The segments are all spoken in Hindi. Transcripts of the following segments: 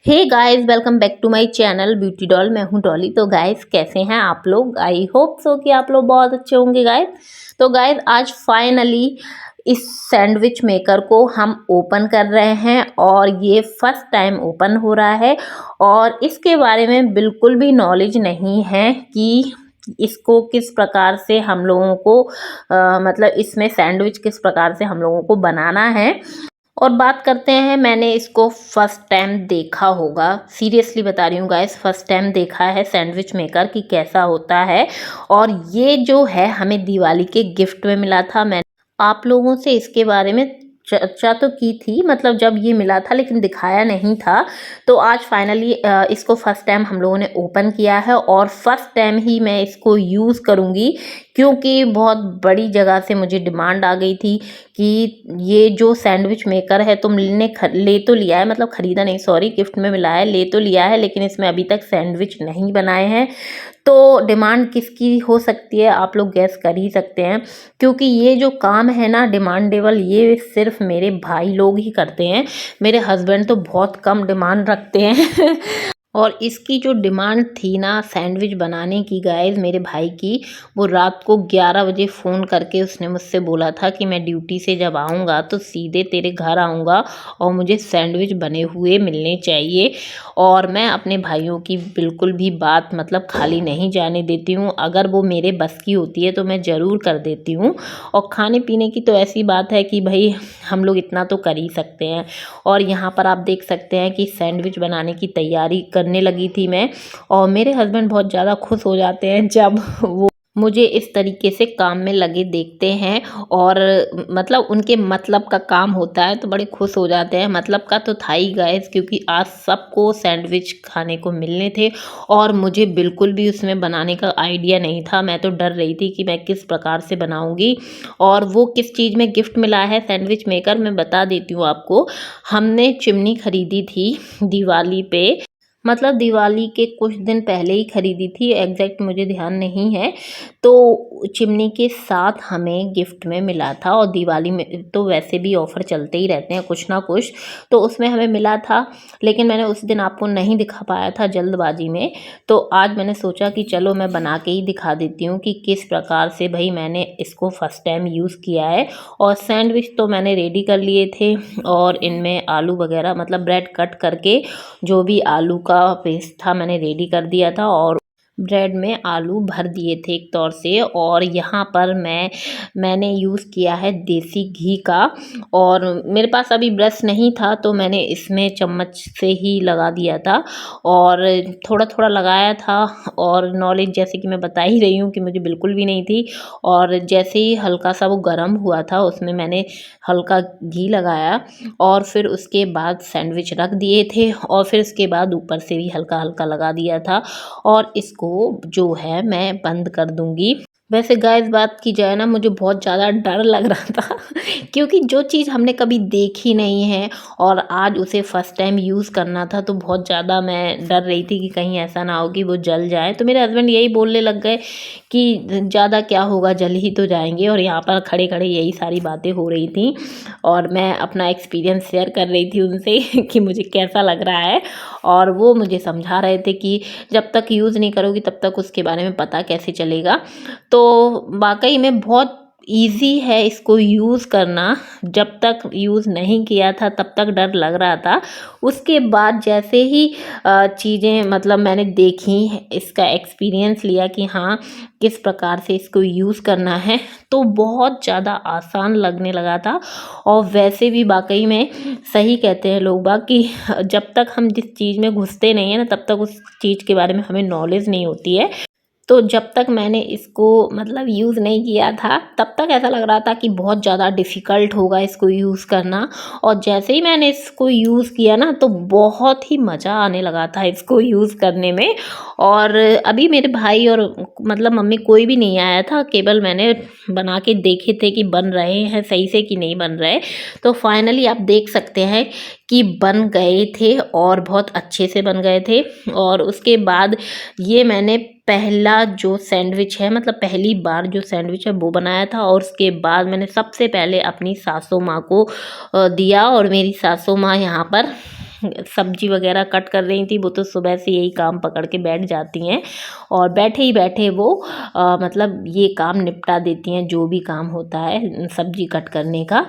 Hey guys, welcome back to my channel beauty doll. मैं हूं डॉली। तो गाइस, कैसे हैं आप लोग? आई होप सो कि आप लोग बहुत अच्छे होंगे गाइस। तो गाइस, आज फाइनली इस सैंडविच मेकर को हम ओपन कर रहे हैं और ये फर्स्ट टाइम ओपन हो रहा है और इसके बारे में बिल्कुल भी नॉलेज नहीं है कि इसको किस प्रकार से हम लोगों को मतलब इसमें सैंडविच किस प्रकार से हम लोगों को बनाना है। और बात करते हैं, मैंने इसको फर्स्ट टाइम देखा होगा, सीरियसली बता रही हूँ गाइस, फर्स्ट टाइम देखा है सैंडविच मेकर कि कैसा होता है। और ये जो है हमें दिवाली के गिफ्ट में मिला था। मैं आप लोगों से इसके बारे में चर्चा तो की थी, मतलब जब ये मिला था, लेकिन दिखाया नहीं था। तो आज फाइनली इसको फर्स्ट टाइम हम लोगों ने ओपन किया है और फर्स्ट टाइम ही मैं इसको यूज़ करूँगी, क्योंकि बहुत बड़ी जगह से मुझे डिमांड आ गई थी कि ये जो सैंडविच मेकर है तुम ले तो लिया है, मतलब ख़रीदा नहीं, सॉरी, गिफ्ट में मिला है, ले तो लिया है, लेकिन इसमें अभी तक सैंडविच नहीं बनाए हैं। तो डिमांड किसकी हो सकती है आप लोग गैस कर ही सकते हैं, क्योंकि ये जो काम है ना डिमांडेबल, ये सिर्फ मेरे भाई लोग ही करते हैं। मेरे हस्बैंड तो बहुत कम डिमांड रखते हैं और इसकी जो डिमांड थी ना सैंडविच बनाने की गाइस, मेरे भाई की, वो रात को 11 बजे फ़ोन करके उसने मुझसे बोला था कि मैं ड्यूटी से जब आऊँगा तो सीधे तेरे घर आऊँगा और मुझे सैंडविच बने हुए मिलने चाहिए। और मैं अपने भाइयों की बिल्कुल भी बात मतलब खाली नहीं जाने देती हूँ। अगर वो मेरे बस की होती है तो मैं ज़रूर कर देती हूँ। और खाने पीने की तो ऐसी बात है कि भाई हम लोग इतना तो कर ही सकते हैं। और यहाँ पर आप देख सकते हैं कि सैंडविच बनाने की तैयारी करने लगी थी मैं, और मेरे हस्बैंड बहुत ज़्यादा खुश हो जाते हैं जब वो मुझे इस तरीके से काम में लगे देखते हैं। और मतलब उनके मतलब का काम होता है तो बड़े खुश हो जाते हैं। मतलब का तो था ही गाइस, क्योंकि आज सबको सैंडविच खाने को मिलने थे और मुझे बिल्कुल भी उसमें बनाने का आइडिया नहीं था। मैं तो डर रही थी कि मैं किस प्रकार से बनाऊंगी। और वो किस चीज़ में गिफ्ट मिला है सैंडविच मेकर, मैं बता देती हूँ आपको। हमने चिमनी खरीदी थी दिवाली पे, मतलब दिवाली के कुछ दिन पहले ही खरीदी थी, एग्जैक्ट मुझे ध्यान नहीं है। तो चिमनी के साथ हमें गिफ्ट में मिला था, और दिवाली में तो वैसे भी ऑफ़र चलते ही रहते हैं कुछ ना कुछ, तो उसमें हमें मिला था। लेकिन मैंने उस दिन आपको नहीं दिखा पाया था जल्दबाजी में। तो आज मैंने सोचा कि चलो मैं बना के ही दिखा देती हूँ कि किस प्रकार से भाई मैंने इसको फर्स्ट टाइम यूज़ किया है। और सैंडविच तो मैंने रेडी कर लिए थे, और इनमें आलू वगैरह मतलब ब्रेड कट करके जो भी आलू का पेस्ट था मैंने रेडी कर दिया था, और ब्रेड में आलू भर दिए थे एक तौर से। और यहाँ पर मैंने यूज़ किया है देसी घी का, और मेरे पास अभी ब्रश नहीं था तो मैंने इसमें चम्मच से ही लगा दिया था, और थोड़ा थोड़ा लगाया था। और नॉलेज जैसे कि मैं बता ही रही हूँ कि मुझे बिल्कुल भी नहीं थी। और जैसे ही हल्का सा वो गर्म हुआ था उसमें मैंने हल्का घी लगाया, और फिर उसके बाद सैंडविच रख दिए थे, और फिर उसके बाद ऊपर से भी हल्का हल्का लगा दिया था। और इसको जो है मैं बंद कर दूंगी। वैसे गाइस, बात की जाए ना, मुझे बहुत ज़्यादा डर लग रहा था क्योंकि जो चीज़ हमने कभी देखी नहीं है और आज उसे फर्स्ट टाइम यूज़ करना था, तो बहुत ज़्यादा मैं डर रही थी कि कहीं ऐसा ना हो कि वो जल जाए। तो मेरे हस्बैंड यही बोलने लग गए कि ज़्यादा क्या होगा, जल ही तो जाएंगे। और यहाँ पर खड़े खड़े यही सारी बातें हो रही थी, और मैं अपना एक्सपीरियंस शेयर कर रही थी उनसे कि मुझे कैसा लग रहा है। और वो मुझे समझा रहे थे कि जब तक यूज़ नहीं करोगी तब तक उसके बारे में पता कैसे चलेगा। तो वाकई में बहुत ईज़ी है इसको यूज़ करना। जब तक यूज़ नहीं किया था तब तक डर लग रहा था। उसके बाद जैसे ही चीज़ें मतलब मैंने देखी, इसका एक्सपीरियंस लिया कि हाँ किस प्रकार से इसको यूज़ करना है, तो बहुत ज़्यादा आसान लगने लगा था। और वैसे भी वाकई में सही कहते हैं लोग बाग कि जब तक हम जिस चीज़ में घुसते नहीं हैं ना तब तक उस चीज़ के बारे में हमें नॉलेज नहीं होती है। तो जब तक मैंने इसको मतलब यूज़ नहीं किया था तब तक ऐसा लग रहा था कि बहुत ज़्यादा डिफ़िकल्ट होगा इसको यूज़ करना। और जैसे ही मैंने इसको यूज़ किया ना तो बहुत ही मज़ा आने लगा था इसको यूज़ करने में। और अभी मेरे भाई और मतलब मम्मी कोई भी नहीं आया था, केवल मैंने बना के देखे थे कि बन रहे हैं सही से कि नहीं बन रहे। तो फाइनली आप देख सकते हैं कि बन गए थे, और बहुत अच्छे से बन गए थे। और उसके बाद ये मैंने पहला जो सैंडविच है, मतलब पहली बार जो सैंडविच है वो बनाया था। और उसके बाद मैंने सबसे पहले अपनी सासू माँ को दिया, और मेरी सासू माँ यहाँ पर सब्जी वगैरह कट कर रही थी। वो तो सुबह से यही काम पकड़ के बैठ जाती हैं और बैठे ही बैठे वो मतलब ये काम निपटा देती हैं, जो भी काम होता है सब्जी कट करने का।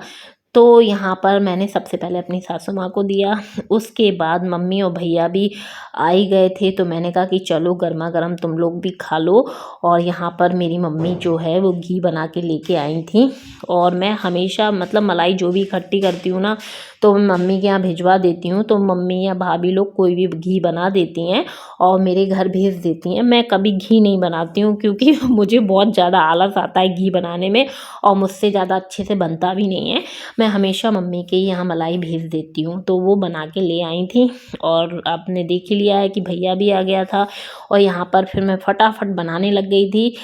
तो यहाँ पर मैंने सबसे पहले अपनी सासू माँ को दिया, उसके बाद मम्मी और भैया भी आ ही गए थे, तो मैंने कहा कि चलो गर्मा गर्म तुम लोग भी खा लो। और यहाँ पर मेरी मम्मी जो है वो घी बना के लेके आई थी। और मैं हमेशा मतलब मलाई जो भी इकट्ठी करती हूँ ना, तो मैं मम्मी के यहाँ भिजवा देती हूँ, तो मम्मी या भाभी लोग कोई भी घी बना देती हैं और मेरे घर भेज देती हैं। मैं कभी घी नहीं बनाती हूँ क्योंकि मुझे बहुत ज़्यादा आलस आता है घी बनाने में और मुझसे ज़्यादा अच्छे से बनता भी नहीं है। मैं हमेशा मम्मी के यहाँ मलाई भेज देती हूँ, तो वो बना के ले आई थी। और आपने देख ही लिया है कि भैया भी आ गया था और यहाँ पर फिर मैं फटाफट बनाने लग गई थी।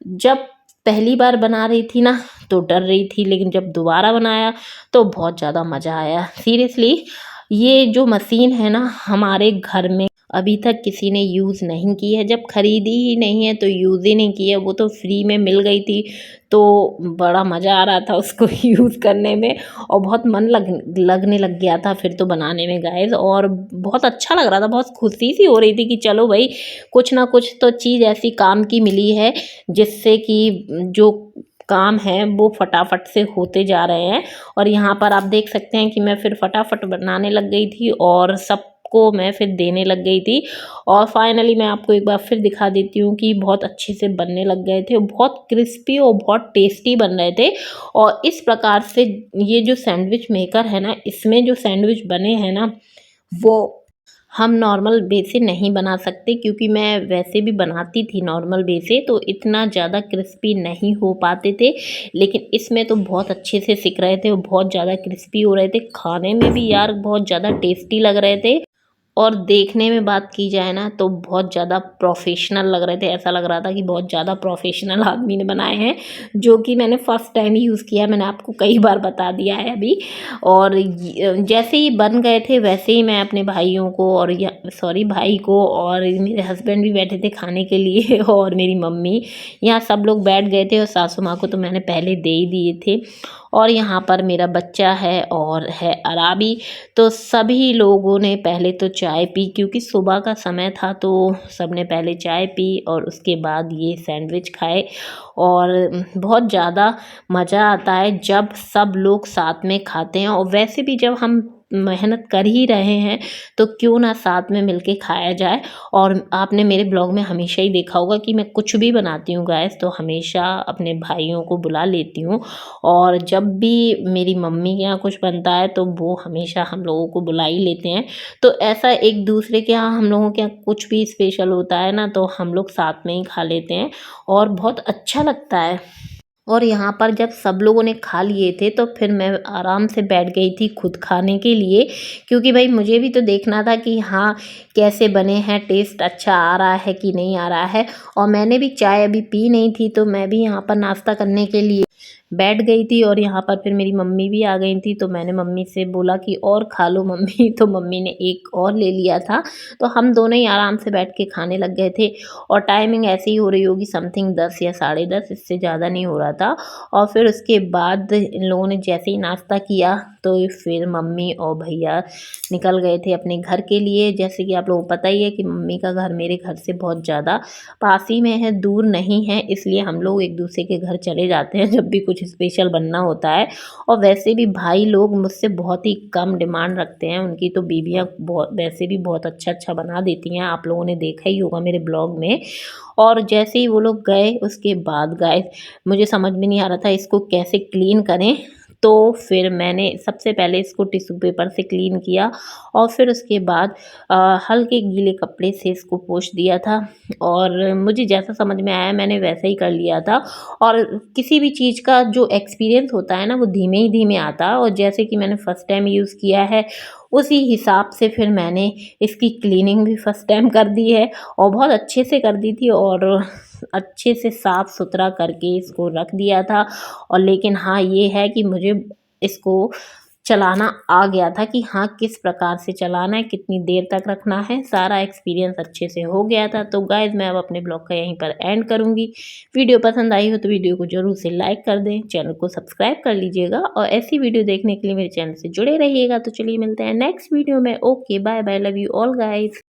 जब पहली बार बना रही थी ना तो डर रही थी, लेकिन जब दोबारा बनाया तो बहुत ज़्यादा मज़ा आया। सीरियसली ये जो मशीन है ना हमारे घर में अभी तक किसी ने यूज़ नहीं की है। जब खरीदी ही नहीं है तो यूज़ ही नहीं की है। वो तो फ्री में मिल गई थी, तो बड़ा मज़ा आ रहा था उसको यूज़ करने में और बहुत मन लगने लग गया था फिर तो बनाने में गाइस। और बहुत अच्छा लग रहा था, बहुत खुशी सी हो रही थी कि चलो भाई कुछ ना कुछ तो चीज़ ऐसी काम की मिली है जिससे कि जो काम है वो फटाफट से होते जा रहे हैं। और यहाँ पर आप देख सकते हैं कि मैं फिर फटाफट बनाने लग गई थी और सबको मैं फिर देने लग गई थी। और फाइनली मैं आपको एक बार फिर दिखा देती हूँ कि बहुत अच्छे से बनने लग गए थे, बहुत क्रिस्पी और बहुत टेस्टी बन रहे थे। और इस प्रकार से ये जो सैंडविच मेकर है ना, इसमें जो सैंडविच बने हैं ना वो हम नॉर्मल वे से नहीं बना सकते, क्योंकि मैं वैसे भी बनाती थी नॉर्मल वे से तो इतना ज़्यादा क्रिस्पी नहीं हो पाते थे। लेकिन इसमें तो बहुत अच्छे से सिक रहे थे और बहुत ज़्यादा क्रिस्पी हो रहे थे, खाने में भी यार बहुत ज़्यादा टेस्टी लग रहे थे। और देखने में बात की जाए ना तो बहुत ज़्यादा प्रोफेशनल लग रहे थे। ऐसा लग रहा था कि बहुत ज़्यादा प्रोफेशनल आदमी ने बनाए हैं, जो कि मैंने फ़र्स्ट टाइम ही यूज़ किया। मैंने आपको कई बार बता दिया है अभी। और जैसे ही बन गए थे वैसे ही मैं अपने भाइयों को और भाई को और मेरे हस्बैंड भी बैठे थे खाने के लिए और मेरी मम्मी, यहाँ सब लोग बैठ गए थे। और सासू माँ को तो मैंने पहले दे ही दिए थे। और यहाँ पर मेरा बच्चा है और है अराबी। तो सभी लोगों ने पहले तो चाय पी, क्योंकि सुबह का समय था तो सबने पहले चाय पी और उसके बाद ये सैंडविच खाए। और बहुत ज़्यादा मज़ा आता है जब सब लोग साथ में खाते हैं। और वैसे भी जब हम मेहनत कर ही रहे हैं तो क्यों ना साथ में मिलके खाया जाए। और आपने मेरे ब्लॉग में हमेशा ही देखा होगा कि मैं कुछ भी बनाती हूँ गाइस तो हमेशा अपने भाइयों को बुला लेती हूँ। और जब भी मेरी मम्मी के यहाँ कुछ बनता है तो वो हमेशा हम लोगों को बुला ही लेते हैं। तो ऐसा एक दूसरे के यहाँ हम लोगों के यहाँ कुछ भी स्पेशल होता है ना तो हम लोग साथ में ही खा लेते हैं और बहुत अच्छा लगता है। और यहाँ पर जब सब लोगों ने खा लिए थे तो फिर मैं आराम से बैठ गई थी खुद खाने के लिए, क्योंकि भाई मुझे भी तो देखना था कि हाँ कैसे बने हैं, टेस्ट अच्छा आ रहा है कि नहीं आ रहा है। और मैंने भी चाय अभी पी नहीं थी तो मैं भी यहाँ पर नाश्ता करने के लिए बैठ गई थी। और यहाँ पर फिर मेरी मम्मी भी आ गई थी तो मैंने मम्मी से बोला कि और खा लो मम्मी, तो मम्मी ने एक और ले लिया था। तो हम दोनों ही आराम से बैठ के खाने लग गए थे। और टाइमिंग ऐसी ही हो रही होगी समथिंग 10 या 10:30, इससे ज़्यादा नहीं हो रहा था। और फिर उसके बाद इन लोगों ने जैसे ही नाश्ता किया तो फिर मम्मी और भैया निकल गए थे अपने घर के लिए। जैसे कि आप लोगों को पता ही है कि मम्मी का घर मेरे घर से बहुत ज़्यादा पास ही में है, दूर नहीं है, इसलिए हम लोग एक दूसरे के घर चले जाते हैं जब भी कुछ स्पेशल बनना होता है। और वैसे भी भाई लोग मुझसे बहुत ही कम डिमांड रखते हैं, उनकी तो बीवियाँ बहुत वैसे भी बहुत अच्छा अच्छा बना देती हैं, आप लोगों ने देखा ही होगा मेरे ब्लॉग में। और जैसे ही वो लोग गए उसके बाद गाइस मुझे समझ में नहीं आ रहा था इसको कैसे क्लीन करें। तो फिर मैंने सबसे पहले इसको टिश्यू पेपर से क्लीन किया और फिर उसके बाद हल्के गीले कपड़े से इसको पोंछ दिया था। और मुझे जैसा समझ में आया मैंने वैसा ही कर लिया था। और किसी भी चीज़ का जो एक्सपीरियंस होता है ना वो धीमे ही धीमे आता है, और जैसे कि मैंने फ़र्स्ट टाइम यूज़ किया है उसी हिसाब से फिर मैंने इसकी क्लीनिंग भी फ़र्स्ट टाइम कर दी है और बहुत अच्छे से कर दी थी और अच्छे से साफ़ सुथरा करके इसको रख दिया था। और लेकिन हाँ ये है कि मुझे इसको चलाना आ गया था कि हाँ किस प्रकार से चलाना है, कितनी देर तक रखना है, सारा एक्सपीरियंस अच्छे से हो गया था। तो गाइज़ मैं अब अपने ब्लॉग का यहीं पर एंड करूँगी। वीडियो पसंद आई हो तो वीडियो को ज़रूर से लाइक कर दें, चैनल को सब्सक्राइब कर लीजिएगा और ऐसी वीडियो देखने के लिए मेरे चैनल से जुड़े रहिएगा। तो चलिए मिलते हैं नेक्स्ट वीडियो में। Okay bye bye, love you all guys.